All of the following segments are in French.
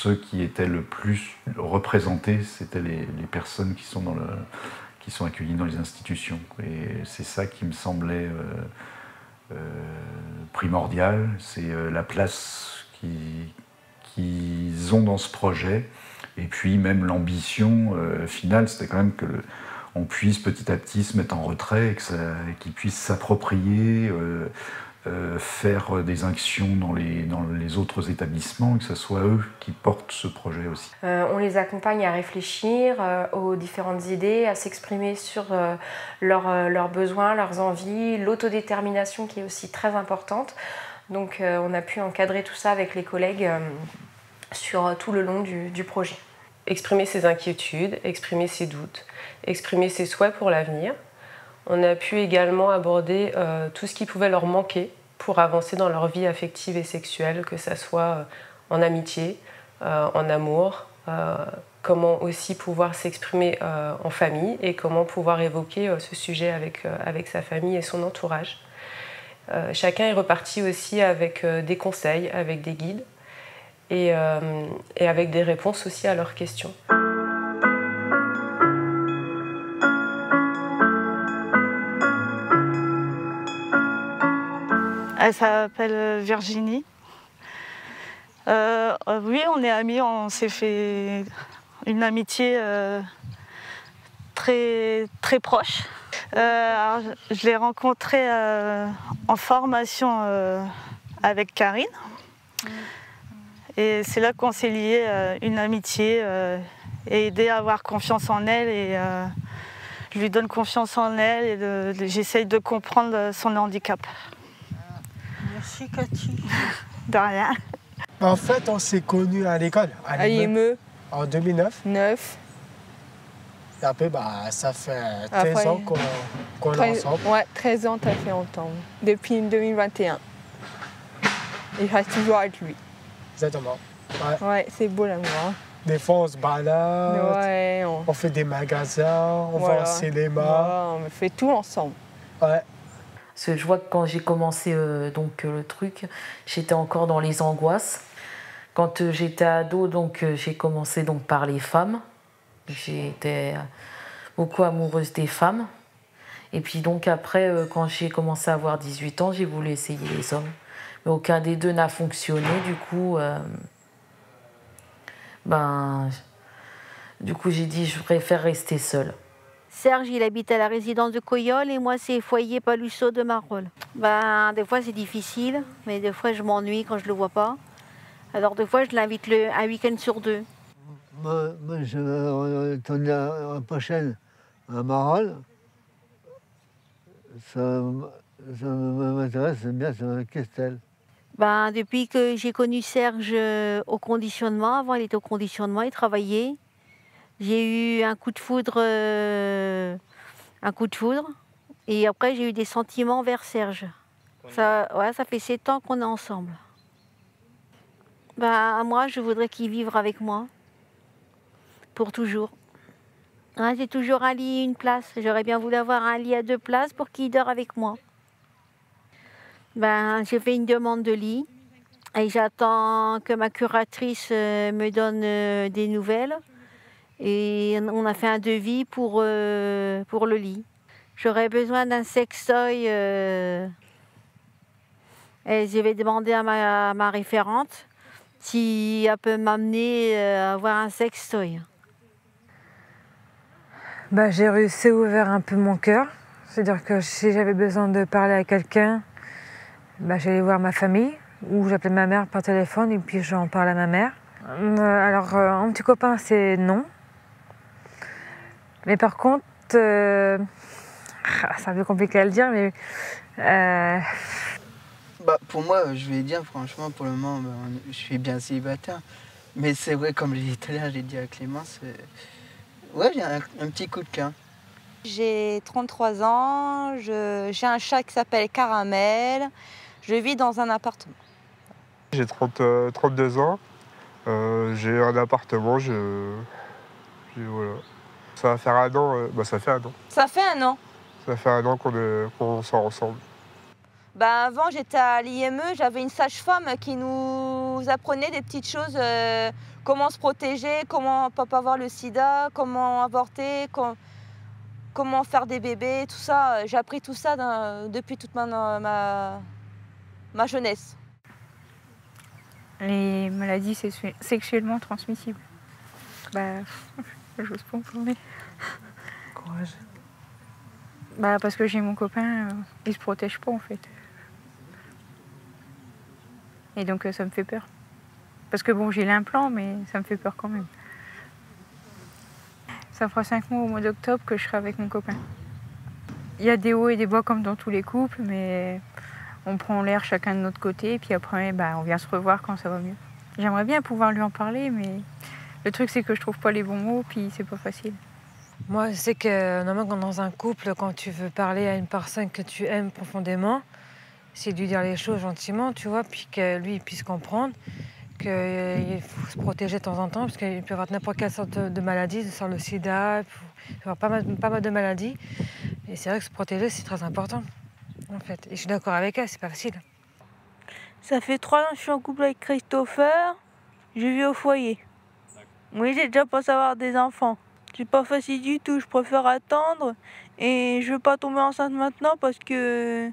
ceux qui étaient le plus représentés, c'était les personnes qui sont accueillies dans les institutions. Et c'est ça qui me semblait primordial, c'est la place qu'ils ont dans ce projet. Et puis même l'ambition finale, c'était quand même que on puisse petit à petit se mettre en retrait et qu'ils puissent s'approprier, faire des actions dans les autres établissements, et que ce soit eux qui portent ce projet aussi. On les accompagne à réfléchir aux différentes idées, à s'exprimer sur leurs besoins, leurs envies, l'autodétermination qui est aussi très importante. Donc on a pu encadrer tout ça avec les collègues sur tout le long du projet. Exprimer ses inquiétudes, exprimer ses doutes, exprimer ses souhaits pour l'avenir. On a pu également aborder tout ce qui pouvait leur manquer pour avancer dans leur vie affective et sexuelle, que ce soit en amitié, en amour, comment aussi pouvoir s'exprimer en famille et comment pouvoir évoquer ce sujet avec sa famille et son entourage. Chacun est reparti aussi avec des conseils, avec des guides et avec des réponses aussi à leurs questions. Elle s'appelle Virginie. Oui, on est amis, on s'est fait une amitié très, très proche. Alors, je l'ai rencontrée en formation avec Karine. Et c'est là qu'on s'est lié une amitié et aidé à avoir confiance en elle. Et je lui donne confiance en elle et j'essaye de comprendre son handicap. Merci Cathy. De rien. En fait, on s'est connus à l'école, à l'IME, en 2009. Et après, ça fait 13 ans qu'on est ensemble. Ouais, 13 ans, t'as fait ensemble. Depuis 2021. Et je reste toujours avec lui. Exactement. Ouais, c'est beau l'amour. Hein. Des fois, on se balade, ouais, on fait des magasins, on va au cinéma. Ouais, on fait tout ensemble. Ouais. Parce que je vois que quand j'ai commencé le truc, j'étais encore dans les angoisses. Quand j'étais ado, j'ai commencé par les femmes. J'étais beaucoup amoureuse des femmes. Et puis après, quand j'ai commencé à avoir 18 ans, j'ai voulu essayer les hommes. Mais aucun des deux n'a fonctionné. Du coup, j'ai dit je préfère rester seule. Serge, il habite à la résidence de Coyol et moi, c'est foyer Palusseau de Marolles. Des fois, c'est difficile, mais des fois, je m'ennuie quand je ne le vois pas. Alors, des fois, je l'invite un week-end sur 2. Moi, je vais retourner la prochaine à Marolles. Ça m'intéresse, c'est bien, c'est avec Christelle. Depuis que j'ai connu Serge au conditionnement, avant il était au conditionnement, il travaillait. J'ai eu un coup de foudre, et après j'ai eu des sentiments vers Serge. Ça fait 7 ans qu'on est ensemble. Moi, je voudrais qu'il vive avec moi, pour toujours. J'ai toujours un lit, une place. J'aurais bien voulu avoir un lit à 2 places pour qu'il dort avec moi. J'ai fait une demande de lit et j'attends que ma curatrice me donne des nouvelles. Et on a fait un devis pour le lit. J'aurais besoin d'un sextoy. Et je vais demander à ma référente si elle peut m'amener à avoir un sextoy. J'ai réussi à ouvrir un peu mon cœur. C'est-à-dire que si j'avais besoin de parler à quelqu'un, j'allais voir ma famille ou j'appelais ma mère par téléphone et puis j'en parlais à ma mère. Alors, un petit copain, c'est non. Mais par contre, c'est un peu compliqué à le dire, mais... Pour moi, je vais dire, franchement, pour le moment, je suis bien célibataire. Mais c'est vrai, comme j'ai dit tout à l'heure, j'ai dit à Clémence, ouais, j'ai un petit coup de cœur. J'ai 33 ans, j'ai un chat qui s'appelle Caramel, je vis dans un appartement. J'ai 32 ans, j'ai un appartement, voilà. Ça va faire 1 an, ça fait 1 an. Ça fait 1 an. Ça fait 1 an qu'on sort ensemble. Avant, j'étais à l'IME, j'avais une sage-femme qui nous vous apprenez des petites choses, comment se protéger, comment ne pas avoir le sida, comment avorter, comment faire des bébés, tout ça. J'ai appris tout ça depuis toute ma jeunesse. Les maladies sexuellement transmissibles. J'ose pas en parler. Courage. Parce que j'ai mon copain, il se protège pas en fait. Et donc ça me fait peur. Parce que bon, j'ai l'implant, mais ça me fait peur quand même. Ça fera 5 mois au mois d'octobre que je serai avec mon copain. Il y a des hauts et des bas comme dans tous les couples, mais on prend l'air chacun de notre côté, et puis après, on vient se revoir quand ça va mieux. J'aimerais bien pouvoir lui en parler, mais le truc, c'est que je trouve pas les bons mots, puis c'est pas facile. Moi, je sais que normalement, dans un couple, quand tu veux parler à une personne que tu aimes profondément, c'est de lui dire les choses gentiment, tu vois, puis que lui il puisse comprendre qu'il faut se protéger de temps en temps, parce qu'il peut y avoir n'importe quelle sorte de maladie, sur le sida, il peut y avoir pas mal de maladies. Et c'est vrai que se protéger, c'est très important, en fait. Et je suis d'accord avec elle, c'est pas facile. Ça fait 3 ans que je suis en couple avec Christopher, je vis au foyer. Oui, j'ai déjà pensé avoir des enfants. C'est pas facile du tout, je préfère attendre et je veux pas tomber enceinte maintenant parce que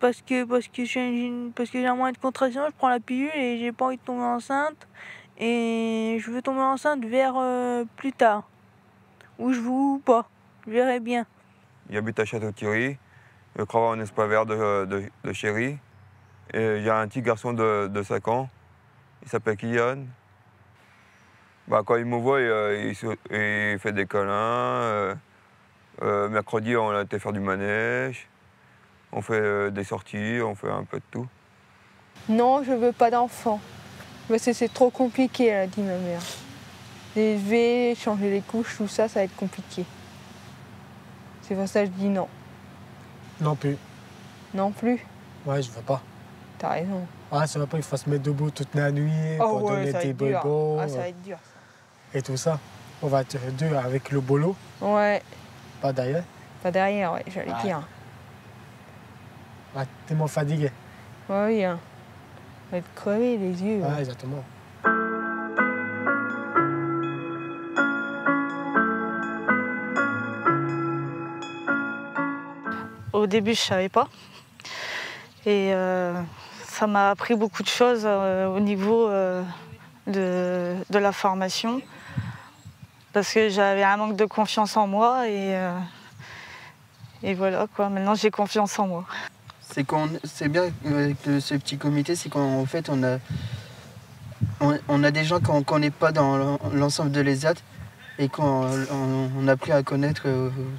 j'ai un moyen de contraction, je prends la pilule et j'ai pas envie de tomber enceinte et je veux tomber enceinte vers plus tard, ou je veux ou pas, je verrai bien. Il habite à Château-Thierry, je travaille en Espace Vert de Chéri et il y a un petit garçon de 5 ans, il s'appelle Kylian. Quand il me voit, il fait des câlins. Mercredi, on a été faire du manège. On fait des sorties, on fait un peu de tout. Non, je veux pas d'enfant. Parce que c'est trop compliqué, elle a dit ma mère. L'élever, changer les couches, tout ça, ça va être compliqué. C'est pour ça que je dis non. Non plus. Non plus? Ouais, je veux pas. T'as raison. Ah, ça va pas, il faut se mettre debout toute la nuit pour donner des bobos. Ah, ça va être dur. Et tout ça. On va être deux avec le bolo. Ouais. Pas derrière. Pas derrière, ouais, j'allais dire. Ah, tellement fatigué. Ouais, oui, hein. On va être crevé les yeux. Ouais, exactement. Au début, je savais pas. Et ça m'a appris beaucoup de choses au niveau de la formation. Parce que j'avais un manque de confiance en moi et voilà quoi, maintenant j'ai confiance en moi. C'est bien avec ce petit comité, c'est qu'en fait on a des gens qu'on ne connaît pas dans l'ensemble de l'ESAT et qu'on a appris à connaître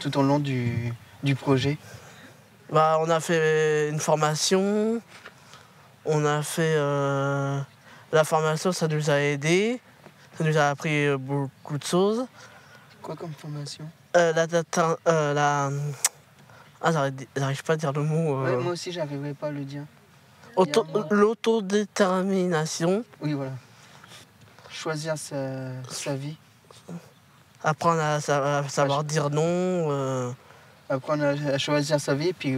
tout au long du projet. On a fait une formation, on a fait la formation, ça nous a aidés, ça nous a appris beaucoup de choses. Quoi comme formation? J'arrive pas à dire le mot. Ouais, moi aussi, j'arriverai pas à le dire. L'autodétermination. Oui, voilà. Choisir sa vie. Apprendre à savoir dire non. Apprendre à choisir sa vie, puis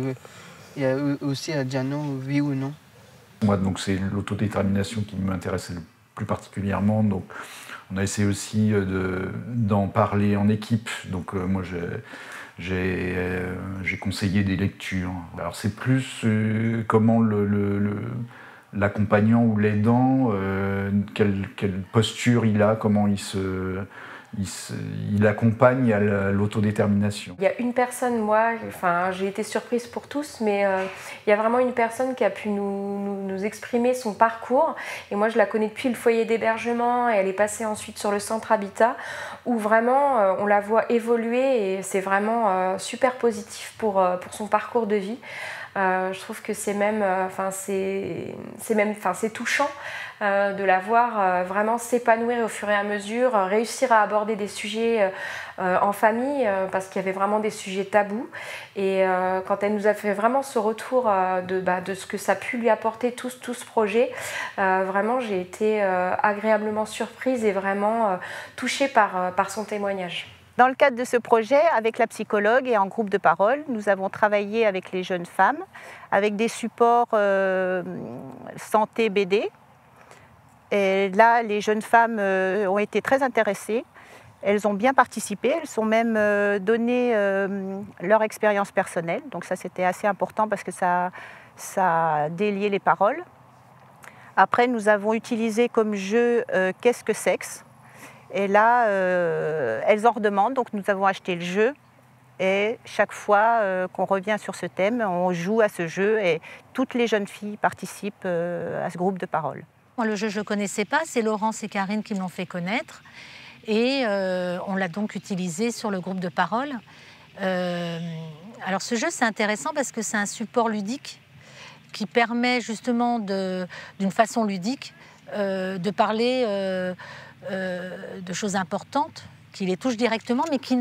il y a aussi à dire non, oui ou non. Moi, donc, c'est l'autodétermination qui m'intéressait le plus particulièrement. Donc, on a essayé aussi d'en parler en équipe. Donc, moi, j'ai conseillé des lectures. Alors, c'est plus comment l'accompagnant ou l'aidant, quelle posture il a, comment il accompagne à l'autodétermination. Il y a une personne, moi, j'ai été surprise pour tous, mais il y a vraiment une personne qui a pu nous exprimer son parcours. Et moi, je la connais depuis le foyer d'hébergement et elle est passée ensuite sur le centre Habitat, où vraiment on la voit évoluer et c'est vraiment super positif pour son parcours de vie. Je trouve que c'est même, c'est touchant de la voir vraiment s'épanouir au fur et à mesure, réussir à aborder des sujets en famille parce qu'il y avait vraiment des sujets tabous. Et quand elle nous a fait vraiment ce retour de ce que ça a pu lui apporter tout ce projet, vraiment j'ai été agréablement surprise et vraiment touchée par son témoignage. Dans le cadre de ce projet, avec la psychologue et en groupe de parole, nous avons travaillé avec les jeunes femmes, avec des supports santé BD, Et là, les jeunes femmes ont été très intéressées. Elles ont bien participé, elles ont même donné leur expérience personnelle. Donc ça, c'était assez important parce que ça a délié les paroles. Après, nous avons utilisé comme jeu « Qu'est-ce que sexe ?» Et là, elles en redemandent, donc nous avons acheté le jeu. Et chaque fois qu'on revient sur ce thème, on joue à ce jeu et toutes les jeunes filles participent à ce groupe de parole. Moi, le jeu, je ne connaissais pas, c'est Laurence et Karine qui me l'ont fait connaître. Et on l'a donc utilisé sur le groupe de parole. Alors ce jeu, c'est intéressant parce que c'est un support ludique qui permet justement d'une façon ludique de parler de choses importantes qui les touchent directement, mais qui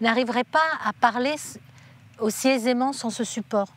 n'arriveraient pas à parler aussi aisément sans ce support.